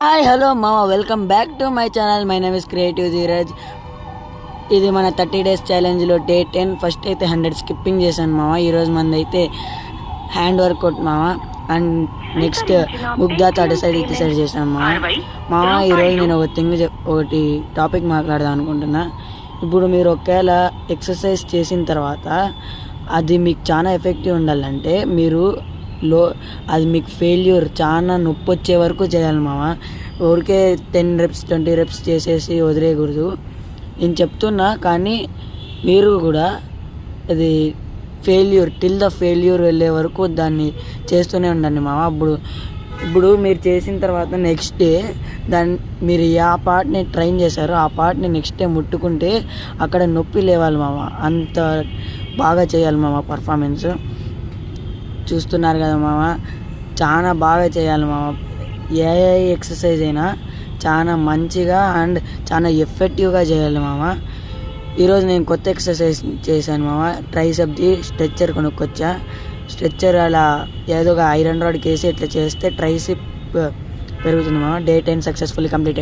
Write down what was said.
Hi hello మామ, welcome back to my channel. My name is creative Dheeraj. ఇది మన 30 days ఛాలెంజ్లో day 10. First అయితే 100 skipping చేశాను మామ. ఈరోజు మంది అయితే హ్యాండ్ వర్కౌట్ మామ. అండ్ నెక్స్ట్ ముగ్ధాత్ అటు సైడ్ ఇటు సైడ్ చేశాను మామ. ఈరోజు నేను ఒకటి టాపిక్ మాట్లాడదాం అనుకుంటున్నా. ఇప్పుడు మీరు ఒకవేళ ఎక్సర్సైజ్ చేసిన తర్వాత అది మీకు చాలా ఎఫెక్టివ్ ఉండాలంటే అది మీకు ఫెయిల్యూర్ చాలా నొప్పి వచ్చే వరకు చేయాలి మామ. ఊరికే 10 reps 20 reps చేసేసి వదిలేయకూడదు. నేను చెప్తున్నా, కానీ మీరు కూడా అది టిల్ ద ఫెయిల్యూర్ వెళ్ళే వరకు దాన్ని చేస్తూనే ఉండండి మామ. ఇప్పుడు మీరు చేసిన తర్వాత నెక్స్ట్ డే మీరు ఆ పార్ట్ని ట్రైన్ చేశారో ఆ పార్ట్ని నెక్స్ట్ డే ముట్టుకుంటే అక్కడ నొప్పి లేవాలి మామ. అంత బాగా చేయాలి మామ పర్ఫార్మెన్స్. చూస్తున్నారు కదా మామ, చాలా బాగా చేయాలి మామ. ఏ ఎక్సర్సైజ్ అయినా చాలా మంచిగా అండ్ చాలా ఎఫెక్టివ్గా చేయాలి మామ. ఈరోజు నేను కొత్త ఎక్సర్సైజ్ చేశాను మామ. ట్రైసెప్ది స్ట్రెచ్చర్ కొనుక్కొచ్చా. స్ట్రెచ్చర్ అలా ఏదో ఒక ఐరన్ రాడ్ కేసి ఇట్లా చేస్తే ట్రైసెప్ పెరుగుతుంది మామ. Day 10 successfully completed.